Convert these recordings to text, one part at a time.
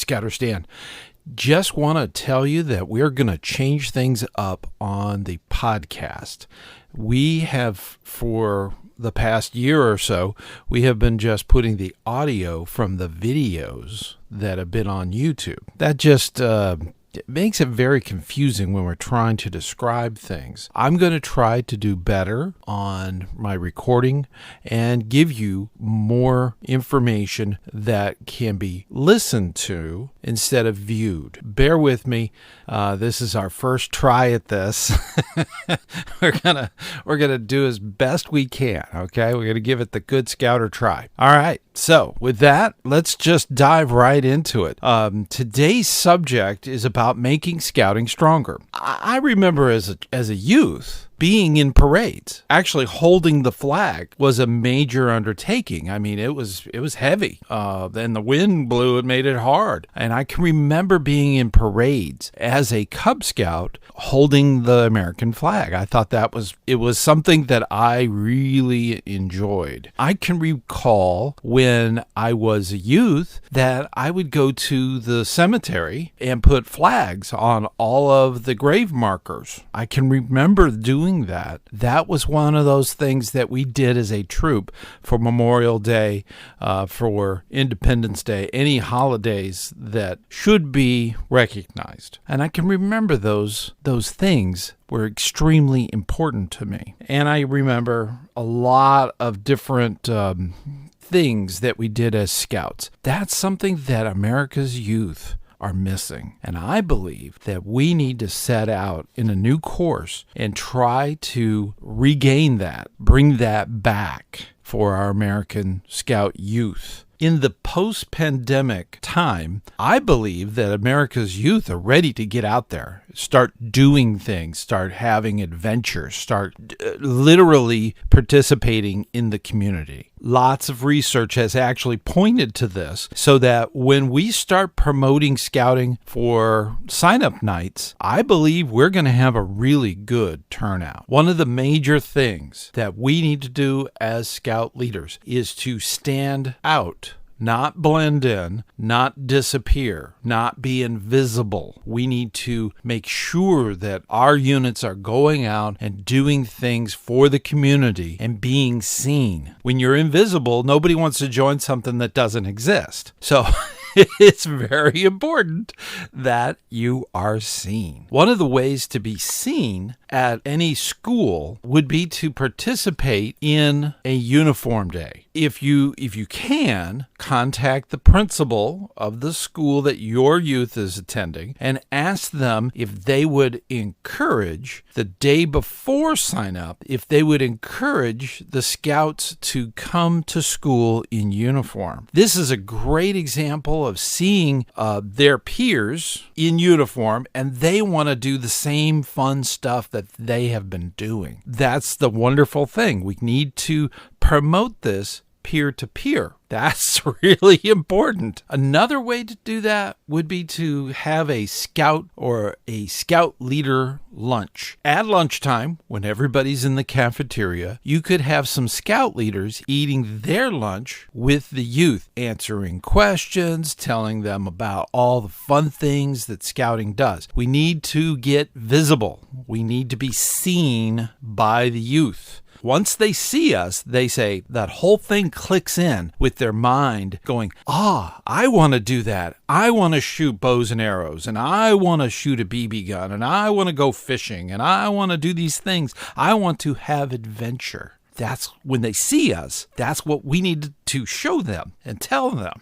ScouterStan. Just want to tell you that we're going to change things up on the podcast. We have, for the past year or so, we have been just putting the audio from the videos that have been on YouTube. That just it makes it very confusing when we're trying to describe things. I'm going to try to do better on my recording and give you more information that can be listened to instead of viewed. Bear with me. This is our first try at this. We're gonna do as best we can. Okay, we're gonna give it the good Scouter try. All right. So with that, let's just dive right into it. Today's subject is about making scouting stronger. I remember as a youth, being in parades, actually holding the flag was a major undertaking. I mean, it was heavy. Then the wind blew, it made it hard. And I can remember being in parades as a Cub Scout holding the American flag. I thought it was something that I really enjoyed. I can recall when I was a youth that I would go to the cemetery and put flags on all of the grave markers. I can remember doing that. That was one of those things that we did as a troop for Memorial Day, for Independence Day, any holidays that should be recognized. And I can remember those things were extremely important to me. And I remember a lot of different things that we did as scouts. That's something that America's youth are missing. And I believe that we need to set out in a new course and try to regain that, bring that back for our American Scout youth. In the post-pandemic time, I believe that America's youth are ready to get out there, start doing things, start having adventures, start literally participating in the community. Lots of research has actually pointed to this, so that when we start promoting scouting for sign-up nights, I believe we're going to have a really good turnout. One of the major things that we need to do as scout leaders is to stand out. Not blend in, not disappear, not be invisible. We need to make sure that our units are going out and doing things for the community and being seen. When you're invisible, nobody wants to join something that doesn't exist. So it's very important that you are seen. One of the ways to be seen at any school would be to participate in a uniform day. If you can, contact the principal of the school that your youth is attending and ask them if they would encourage the day before sign up, if they would encourage the scouts to come to school in uniform. This is a great example of seeing their peers in uniform, and they want to do the same fun stuff that they have been doing. That's the wonderful thing. We need to promote this peer-to-peer. That's really important. Another way to do that would be to have a scout or a scout leader lunch. At lunchtime, when everybody's in the cafeteria, you could have some scout leaders eating their lunch with the youth, answering questions, telling them about all the fun things that scouting does. We need to get visible. We need to be seen by the youth. Once they see us, they say that whole thing clicks in with their mind going, I want to do that. I want to shoot bows and arrows, and I want to shoot a BB gun, and I want to go fishing, and I want to do these things. I want to have adventure. That's when they see us. That's what we need to show them and tell them.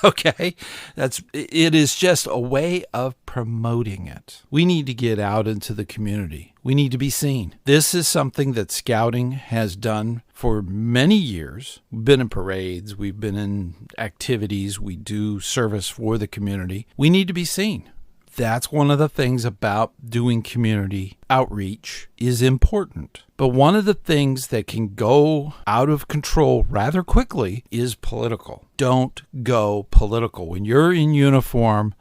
Okay? It is just a way of promoting it. We need to get out into the community. We need to be seen. This is something that scouting has done for many years. We've been in parades. We've been in activities. We do service for the community. We need to be seen. That's one of the things about doing community outreach is important. But one of the things that can go out of control rather quickly is political. Don't go political. When you're in uniform,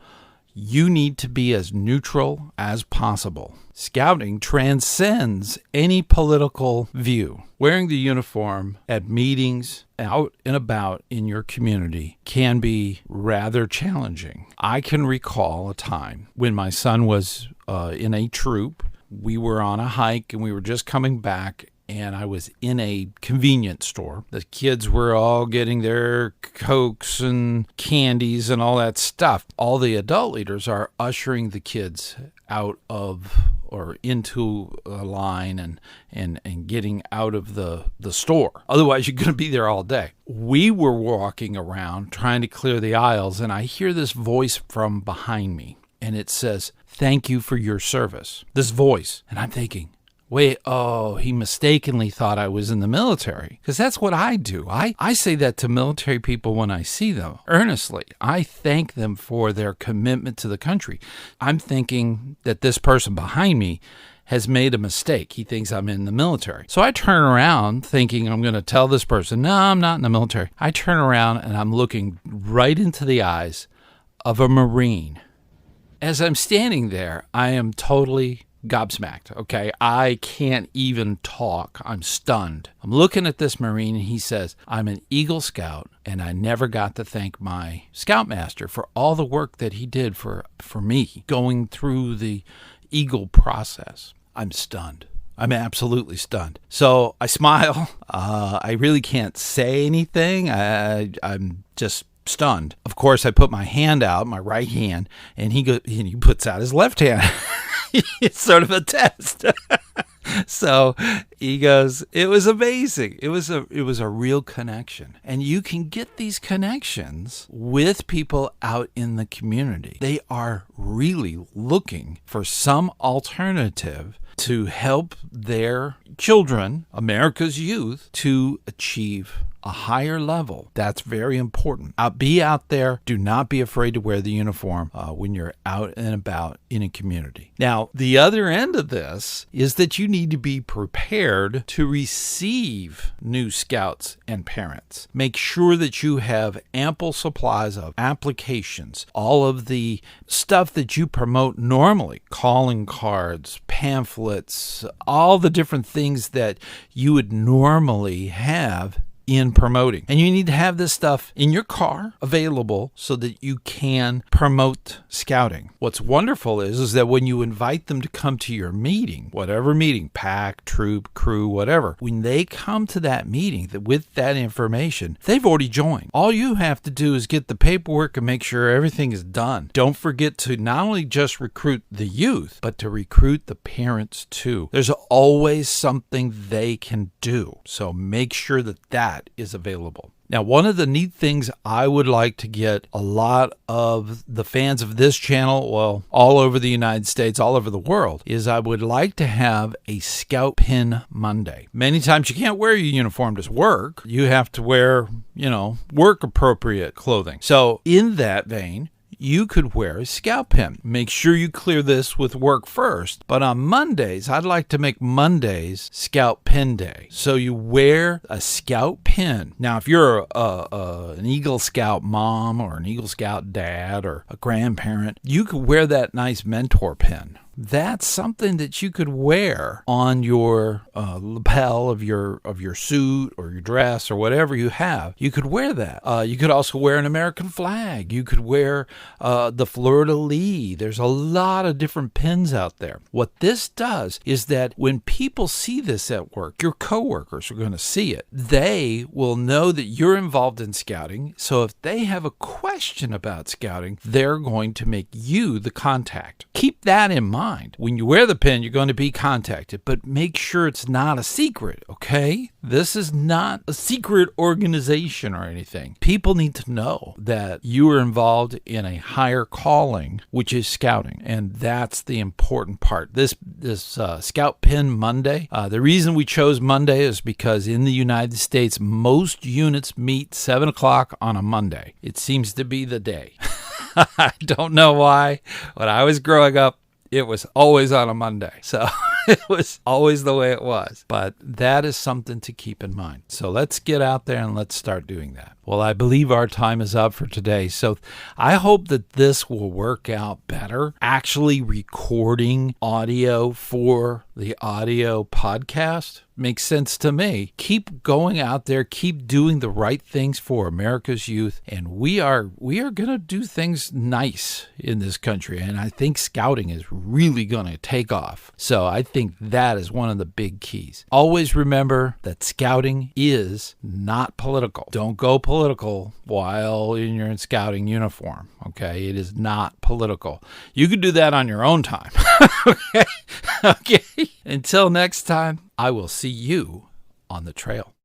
You need to be as neutral as possible. Scouting transcends any political view. Wearing the uniform at meetings, out and about in your community can be rather challenging. I can recall a time when my son was in a troop. We were on a hike and we were just coming back, and I was in a convenience store. The kids were all getting their Cokes and candies and all that stuff. All the adult leaders are ushering the kids out of or into a line and getting out of the store. Otherwise, you're going to be there all day. We were walking around trying to clear the aisles, and I hear this voice from behind me, and it says, "Thank you for your service." This voice. And I'm thinking, wait, he mistakenly thought I was in the military. Because that's what I do. I say that to military people when I see them, earnestly. I thank them for their commitment to the country. I'm thinking that this person behind me has made a mistake. He thinks I'm in the military. So I turn around thinking I'm going to tell this person, no, I'm not in the military. I turn around and I'm looking right into the eyes of a Marine. As I'm standing there, I am totally gobsmacked, okay? I can't even talk. I'm stunned. I'm looking at this Marine, and he says, "I'm an Eagle Scout, and I never got to thank my Scoutmaster for all the work that he did for me going through the Eagle process." I'm stunned. I'm absolutely stunned. So I smile. I really can't say anything. I'm just stunned. Of course, I put my hand out, my right hand, and he puts out his left hand. It's sort of a test. So he goes, "It was amazing. It was a real connection." And you can get these connections with people out in the community. They are really looking for some alternative to help their children, America's youth, to achieve a higher level. That's very important. Be out there. Do not be afraid to wear the uniform when you're out and about in a community. Now, the other end of this is that you need to be prepared to receive new scouts and parents. Make sure that you have ample supplies of applications, all of the stuff that you promote normally, calling cards, pamphlets, all the different things that you would normally have in promoting. And you need to have this stuff in your car available so that you can promote scouting. What's wonderful is that when you invite them to come to your meeting, whatever meeting, pack, troop, crew, whatever, when they come to that meeting with that information, they've already joined. All you have to do is get the paperwork and make sure everything is done. Don't forget to not only just recruit the youth, but to recruit the parents too. There's always something they can do. So make sure that is available. Now, one of the neat things I would like to get a lot of the fans of this channel, well, all over the United States, all over the world, is I would like to have a Scout Pin Monday. Many times you can't wear your uniform to work. You have to wear, work appropriate clothing. So in that vein, you could wear a scout pin. Make sure you clear this with work first. But on Mondays, I'd like to make Mondays Scout Pin Day. So you wear a scout pin. Now, if you're an Eagle Scout mom or an Eagle Scout dad or a grandparent, you could wear that nice mentor pin. That's something that you could wear on your lapel of your suit or your dress or whatever you have. You could wear that. You could also wear an American flag. You could wear the fleur-de-lis. There's a lot of different pins out there. What this does is that when people see this at work, your coworkers are going to see it. They will know that you're involved in scouting. So if they have a question about scouting, they're going to make you the contact. Keep that in mind. When you wear the pin, you're going to be contacted, but make sure it's not a secret, okay? This is not a secret organization or anything. People need to know that you are involved in a higher calling, which is scouting, and that's the important part. This Scout Pin Monday, the reason we chose Monday is because in the United States, most units meet 7 o'clock on a Monday. It seems to be the day. I don't know why. When I was growing up, it was always on a Monday. So it was always the way it was. But that is something to keep in mind. So let's get out there and let's start doing that. Well, Well, I believe our time is up for today. So I hope that this will work out better. Actually recording audio for the audio podcast makes sense to me. Keep going out there, keep doing the right things for America's youth, and we are going to do things nice in this country, and I think scouting is really going to take off. So I think that is one of the big keys. Always remember that scouting is not political. Don't go political while you're in scouting uniform, okay? It is not political. You can do that on your own time. Okay. Until next time, I will see you on the trail.